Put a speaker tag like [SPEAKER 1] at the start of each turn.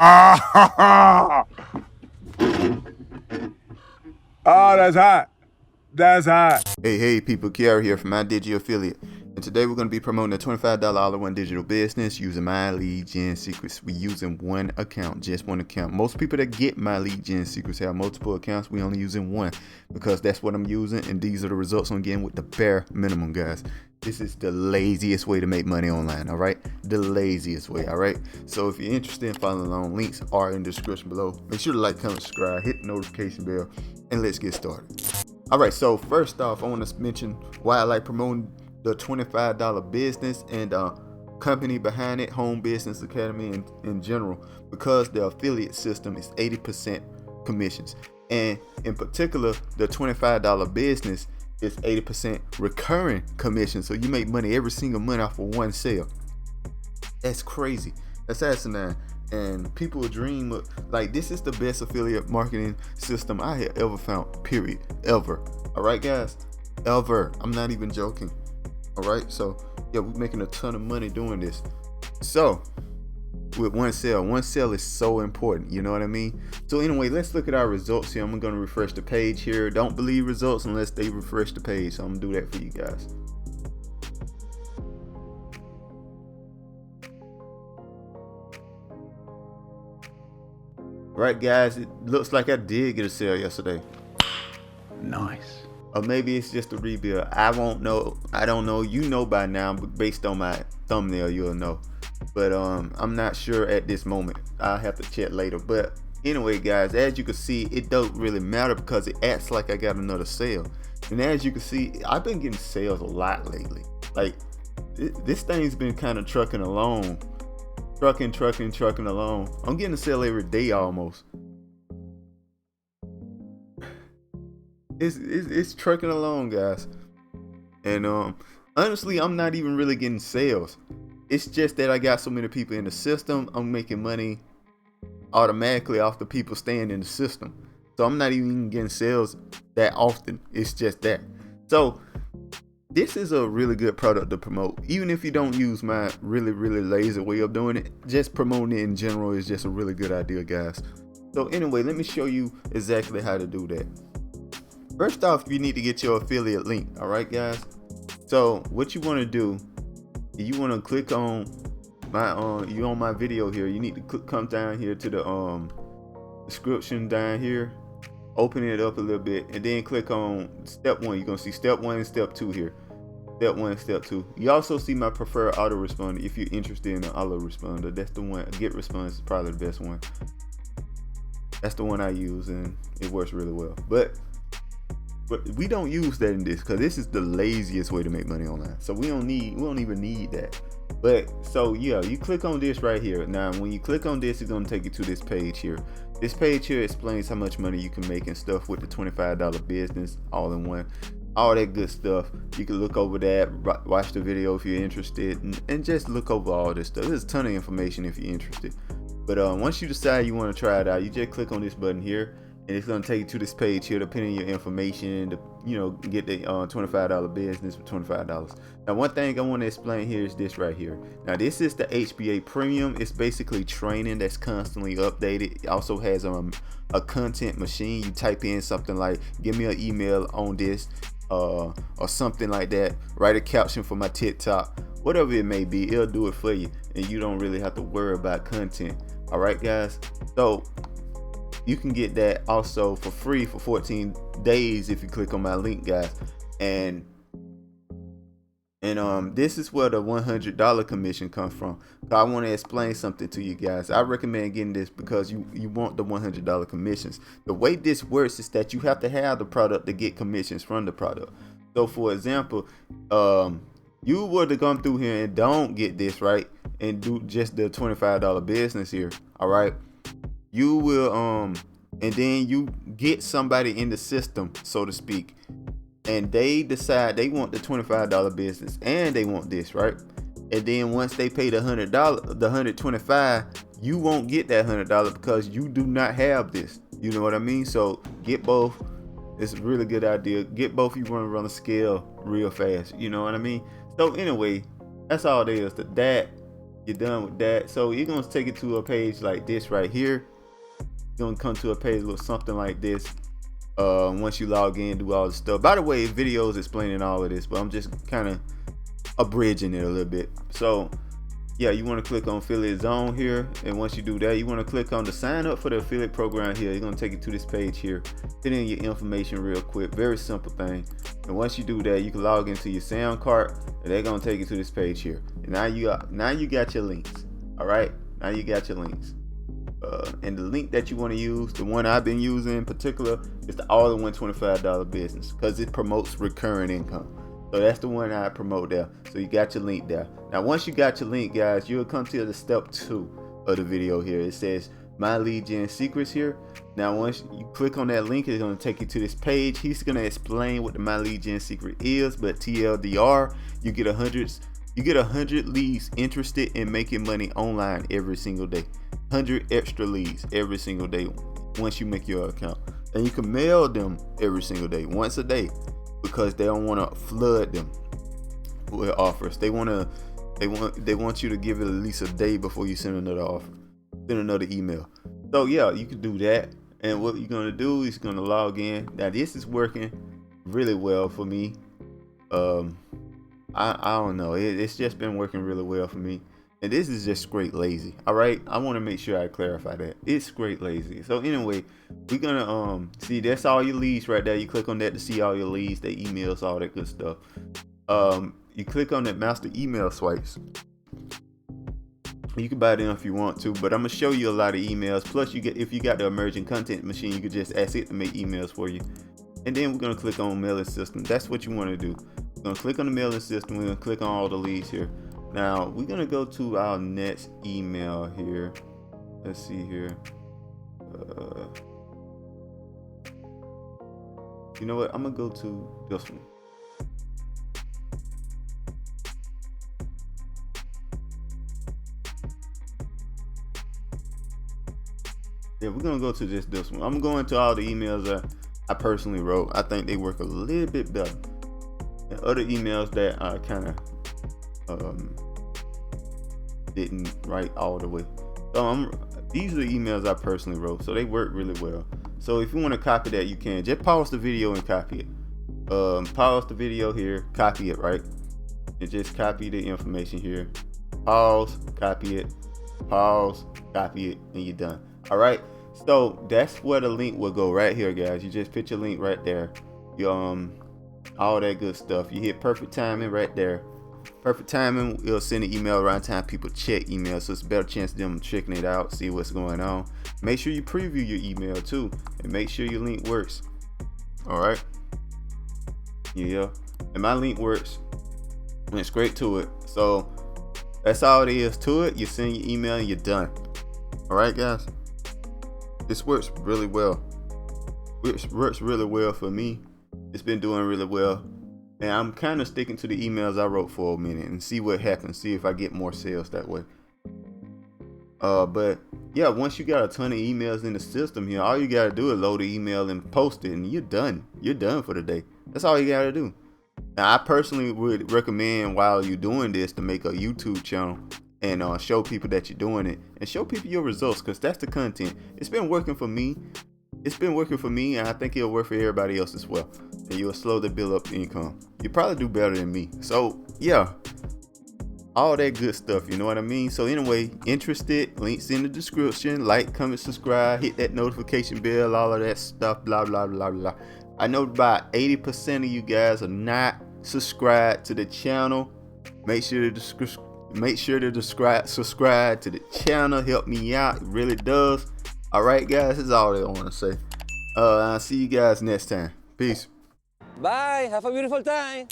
[SPEAKER 1] Ah, oh, that's hot. That's hot.
[SPEAKER 2] Hey people, Kiara here from My Digi Affiliate, and today we're going to be promoting a $25 all-in-one digital business using My Lead Gen Secrets. We're using one account, just one account. Most people that get My Lead Gen Secrets have multiple accounts. We only using one because that's what I'm using, and these are the results I'm getting with the bare minimum, guys. This is the laziest way to make money online, all right? The laziest way, all right? So if you're interested in following along, links are in the description below. Make sure to like, comment, subscribe, hit the notification bell, and let's get started. All right, so first off, I want to mention why I like promoting the $25 business and company behind it, Home Business Academy in general, because the affiliate system is 80% commissions. And in particular, the $25 business is 80% recurring commission. So you make money every single month off of one sale. That's crazy. That's asinine. And people dream of, like, this is the best affiliate marketing system I have ever found, period. Ever. All right, guys? Ever. I'm not even joking. All right? So, yeah, we're making a ton of money doing this. So, with one sale is so important. You know what I mean? So, anyway, let's look at our results here. I'm going to refresh the page here. Don't believe results unless they refresh the page. So, I'm going to do that for you guys. Right, guys, it looks like I did get a sale yesterday.
[SPEAKER 1] Nice.
[SPEAKER 2] Or maybe it's just a rebuild. I won't know. I don't know. You know by now, but based on my thumbnail, you'll know. But I'm not sure at this moment. I'll have to check later. But anyway, guys, as you can see, it don't really matter because it acts like I got another sale. And as you can see, I've been getting sales a lot lately. Like, this thing's been kind of trucking along. Trucking along. I'm getting a sale every day almost. It's trucking along, guys. And honestly, I'm not even really getting sales. It's just that I got so many people in the system. I'm making money automatically off the people staying in the system. So I'm not even getting sales that often. It's just that. So this is a really good product to promote. Even if you don't use my really lazy way of doing it, just promoting it in general is just a really good idea, guys. So anyway, let me show you exactly how to do that. First off, you need to get your affiliate link. All right, guys. So what you want to do, you want to click on my you on my video here. You need to come down here to the description down here, open it up a little bit, and then click on step 1. You're gonna see step 1 and step 2 here. Step 1 and step 2. You also see my preferred autoresponder if you're interested in an autoresponder. That's the one. GetResponse is probably the best one. That's the one I use, and it works really well. But we don't use that in this because this is the laziest way to make money online. So we don't even need that. But so yeah, you click on this right here. Now when you click on this, it's gonna take you to this page here. This page here explains how much money you can make and stuff with the $25 business all in one. All that good stuff. You can look over that, watch the video if you're interested, and just look over all this stuff. There's a ton of information if you're interested. But once you decide you want to try it out, you just click on this button here, and it's going to take you to this page here, depending on your information, to get the $25 business for $25. Now, one thing I want to explain here is this right here. Now, this is the HBA Premium. It's basically training that's constantly updated. It also has a content machine. You type in something like, give me an email on this, or something like that. Write a caption for my TikTok. Whatever it may be, it'll do it for you, and you don't really have to worry about content. All right, guys? So you can get that also for free for 14 days if you click on my link, guys. And this is where the $100 commission comes from. So I want to explain something to you guys. I recommend getting this because you want the $100 commissions. The way this works is that you have to have the product to get commissions from the product. So for example, you were to come through here and don't get this right and do just the $25 business here, all right? You will and then you get somebody in the system, so to speak, and they decide they want the $25 business and they want this, right? And then once they pay the $100, the $125, you won't get that $100 because you do not have this. You know what I mean? So get both. It's a really good idea. Get both. You want to run a scale real fast. You know what I mean? So anyway, that's all there is to that. You're done with that. So you're gonna take it to a page like this right here. You're gonna come to a page with something like this. Once you log in, do all the stuff. By the way, videos explaining all of this, but I'm just kind of abridging it a little bit. So yeah, you want to click on affiliate zone here, and once you do that, you want to click on the sign up for the affiliate program here. You're going to take you to this page here. Put in your information real quick, very simple thing. And once you do that, you can log into your sound card, and they're going to take you to this page here. And now you got your links. All right, now you got your links. And the link that you want to use, the one I've been using in particular, is the all-in-one $25 business, because it promotes recurring income. So that's the one I promote there. So you got your link there. Now, once you got your link, guys, you'll come to the step 2 of the video here. It says My Lead Gen Secrets here. Now, once you click on that link, it's going to take you to this page. He's going to explain what the My Lead Gen Secret is, but TLDR, you get 100 leads interested in making money online every single day. 100 extra leads every single day once you make your account. And you can mail them every single day, once a day, because they don't want to flood them with offers. They want you to give it at least a day before you send another offer, send another email. So yeah, you can do that. And what you're gonna do is gonna log in. Now this is working really well for me. I don't know. It's just been working really well for me. And this is just straight lazy. All right, I want to make sure I clarify that it's straight lazy. So anyway, we're gonna see, that's all your leads right there. You click on that to see all your leads, their emails, all that good stuff. You click on that master email swipes. You can buy them if you want to, but I'm gonna show you a lot of emails. Plus, if you got the emerging content machine, you can just ask it to make emails for you. And then we're gonna click on mailing system. That's what you want to do. We're gonna click on the mailing system. We're gonna click on all the leads here. Now we're gonna go to our next email here. Let's see here. You know what? I'm gonna go to this one. Yeah, we're gonna go to this one. I'm going to all the emails that I personally wrote. I think they work a little bit better than other emails that I kind of didn't write all the way. So these are the emails I personally wrote, so they work really well. So if you want to copy that, you can just pause the video and copy it. Pause the video here, copy it, right? And just copy the information here. Pause, copy it, pause, copy it, and you're done. All right. So that's where the link will go right here, guys. You just put your link right there. You all that good stuff. You hit perfect timing right there. Perfect timing, it'll send an email around time people check email, so it's a better chance of them checking it out, see what's going on. Make sure you preview your email too, and make sure your link works. All right. Yeah, and my link works. Went straight to it. So that's all it is to it. You send your email and you're done. All right, guys. This works really well. It works really well for me. It's been doing really well. And I'm kind of sticking to the emails I wrote for a minute and see what happens. See if I get more sales that way. But yeah, once you got a ton of emails in the system here, all you got to do is load the email and post it, and you're done. You're done for the day. That's all you got to do. Now, I personally would recommend while you're doing this to make a YouTube channel and show people that you're doing it and show people your results, because that's the content. It's been working for me. It's been working for me, and I think it'll work for everybody else as well. And you'll slowly build up income. You probably do better than me. So yeah, all that good stuff, you know what I mean? So anyway, interested, links in the description. Like, comment, subscribe, hit that notification bell, all of that stuff, blah blah blah blah. I know about 80% of you guys are not subscribed to the channel. Make sure to subscribe to the channel. Help me out, it really does. All right, guys, that's all I want to say. I'll see you guys next time. Peace.
[SPEAKER 3] Bye. Have a beautiful time.